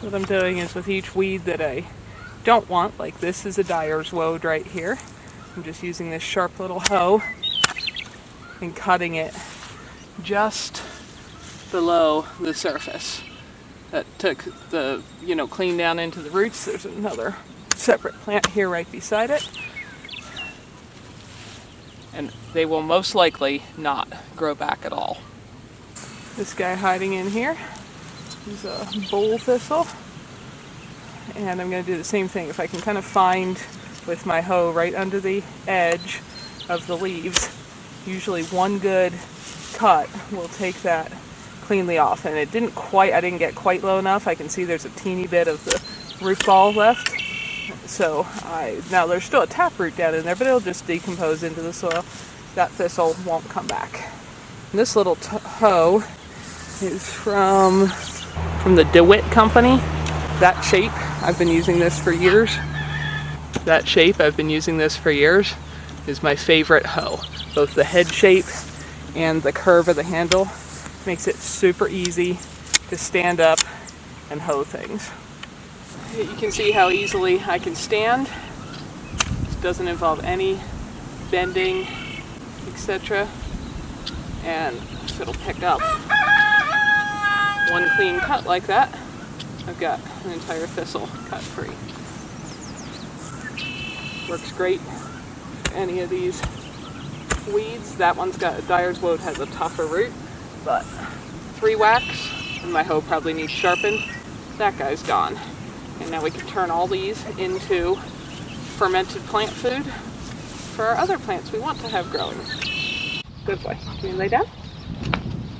what I'm doing is with each weed that I don't want, like this is a dyer's woad right here, I'm just using this sharp little hoe and cutting it just below the surface. That took the, clean down into the roots. There's another separate plant here right beside it. And they will most likely not grow back at all. This guy hiding in here is a bowl thistle. And I'm going to do the same thing. If I can kind of find with my hoe right under the edge of the leaves, usually one good cut will take that cleanly off. And I didn't get quite low enough. I can see there's a teeny bit of the root ball left. So now there's still a taproot down in there, but it'll just decompose into the soil. That thistle won't come back. And this little hoe is from the DeWitt company. That shape, I've been using this for years. Is my favorite hoe. Both the head shape and the curve of the handle makes it super easy to stand up and hoe things. You can see how easily I can stand. This doesn't involve any bending, etc. And if it'll pick up one clean cut like that, I've got an entire thistle cut free. Works great for any of these weeds. That one's got, dyer's woad has a tougher root, but 3 whacks and my hoe probably needs sharpened. That guy's gone. And now we can turn all these into fermented plant food for our other plants we want to have growing. Good boy. Can you lay down?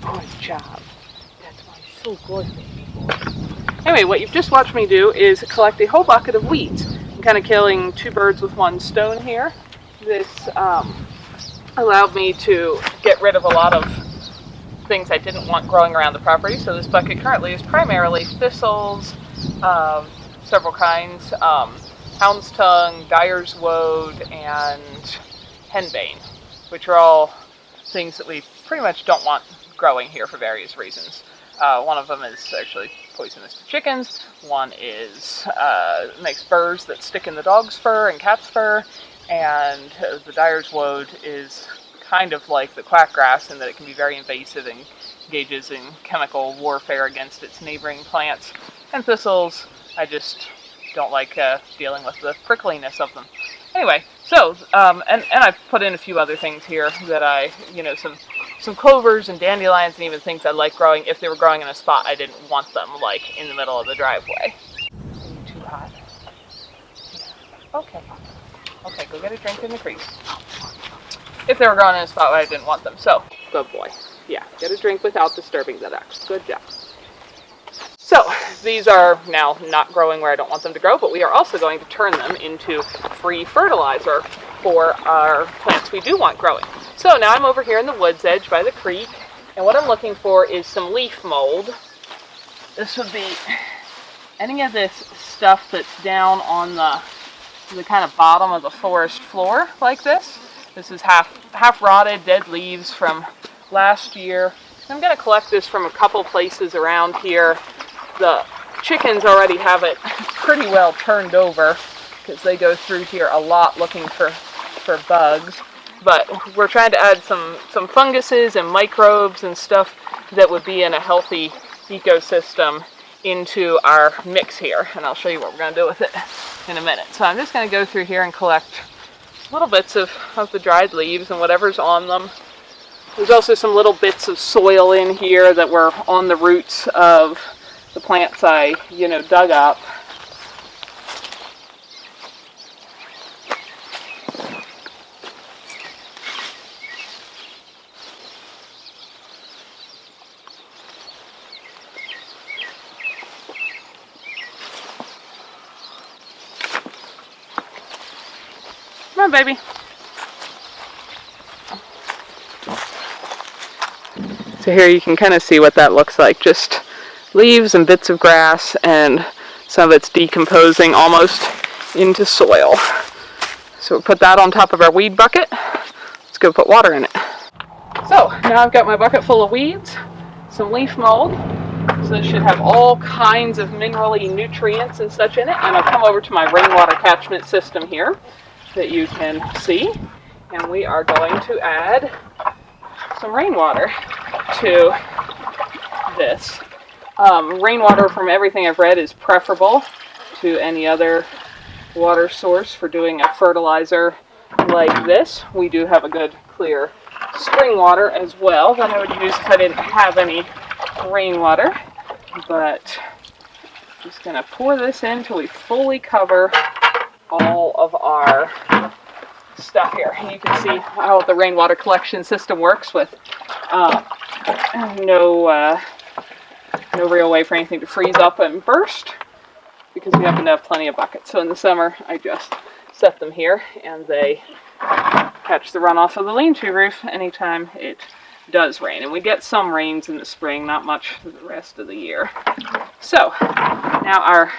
Good job. That's why you're so good, baby boy. Anyway, what you've just watched me do is collect a whole bucket of weeds. I'm kind of killing 2 birds with 1 stone here. This allowed me to get rid of a lot of things I didn't want growing around the property. So this bucket currently is primarily thistles, several kinds, hound's tongue, dyer's woad, and henbane, which are all things that we pretty much don't want growing here for various reasons. One of them is actually poisonous to chickens. One is makes burrs that stick in the dog's fur and cat's fur, and the dyer's woad is kind of like the quackgrass in that it can be very invasive and engages in chemical warfare against its neighboring plants. And thistles, I just don't like dealing with the prickliness of them. Anyway, so, and I've put in a few other things here that I, some clovers and dandelions and even things I like growing if they were growing in a spot I didn't want them, like in the middle of the driveway. Are you too hot? Yeah. Okay, go get a drink in the creek. If they were growing in a spot where I didn't want them. So, good boy. Yeah, get a drink without disturbing the ducks. Good job. So, these are now not growing where I don't want them to grow, but we are also going to turn them into free fertilizer for our plants we do want growing. So now I'm over here in the woods edge by the creek, and what I'm looking for is some leaf mold. This would be any of this stuff that's down on the kind of bottom of the forest floor like this. This is half rotted, dead leaves from last year. I'm going to collect this from a couple places around here. The chickens already have it pretty well turned over because they go through here a lot looking for bugs. But we're trying to add some funguses and microbes and stuff that would be in a healthy ecosystem into our mix here. And I'll show you what we're going to do with it in a minute. So I'm just going to go through here and collect little bits of the dried leaves and whatever's on them. There's also some little bits of soil in here that were on the roots of the plants I, dug up. Come on, baby. So here you can kind of see what that looks like. Just leaves and bits of grass, and some of it's decomposing almost into soil. So we'll put that on top of our weed bucket. Let's go put water in it. So now I've got my bucket full of weeds, some leaf mold, So this should have all kinds of minerally nutrients and such in it. And I'll come over to my rainwater catchment system here that you can see. And we are going to add some rainwater to this. Rainwater, from everything I've read, is preferable to any other water source for doing a fertilizer like this. We do have a good clear spring water as well that I would use if I didn't have any rainwater. But I'm just going to pour this in until we fully cover all of our stuff here. And you can see how the rainwater collection system works with no real way for anything to freeze up and burst, because we happen to have plenty of buckets. So in the summer, I just set them here, and they catch the runoff of the lean-to roof anytime it does rain. And we get some rains in the spring, not much the rest of the year. So now our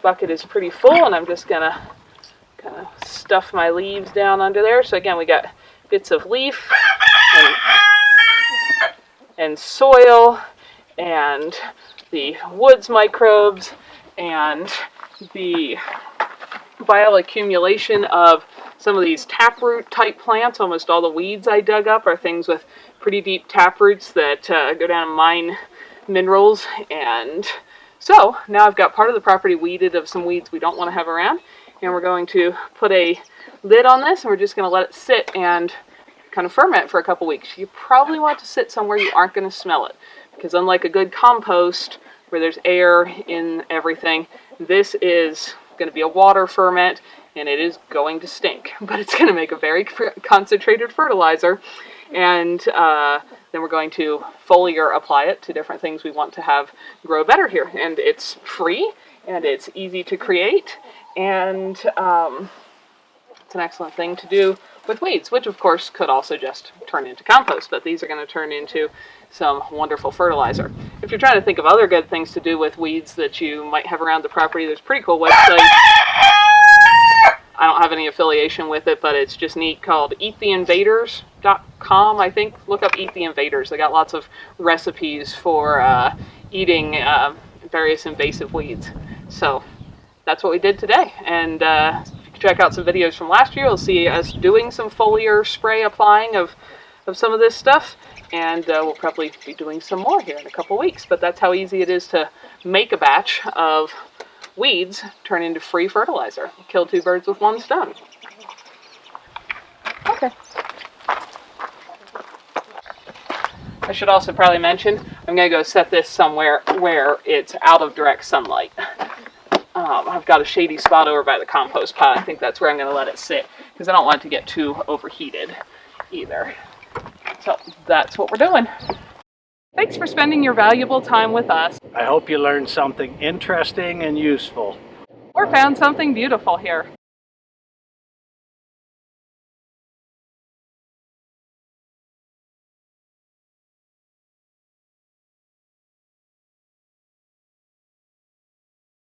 bucket is pretty full, and I'm just gonna kind of stuff my leaves down under there. So again, we got bits of leaf and soil and the woods microbes and the bioaccumulation of some of these taproot type plants. Almost all the weeds I dug up are things with pretty deep taproots that go down and mine minerals. And so now I've got part of the property weeded of some weeds we don't want to have around. And we're going to put a lid on this, and we're just going to let it sit and kind of ferment for a couple weeks. You probably want to sit somewhere you aren't going to smell it, because unlike a good compost where there's air in everything, this is going to be a water ferment, and it is going to stink, but it's going to make a very concentrated fertilizer. And then we're going to foliar apply it to different things we want to have grow better here. And it's free, and it's easy to create, and it's an excellent thing to do with weeds, which of course could also just turn into compost, but these are going to turn into some wonderful fertilizer. If you're trying to think of other good things to do with weeds that you might have around the property, there's a pretty cool website. I don't have any affiliation with it, but it's just neat, called eattheinvaders.com, I think. Look up Eat the Invaders. They got lots of recipes for eating various invasive weeds. So that's what we did today. And if you can check out some videos from last year, you'll see us doing some foliar spray applying of some of this stuff. And we'll probably be doing some more here in a couple weeks. But that's how easy it is to make a batch of weeds turn into free fertilizer. Kill two birds with one stone. Okay. I should also probably mention, I'm going to go set this somewhere where it's out of direct sunlight. I've got a shady spot over by the compost pile. I think that's where I'm going to let it sit, because I don't want it to get too overheated either. So that's what we're doing. Thanks for spending your valuable time with us. I hope you learned something interesting and useful. Or found something beautiful here.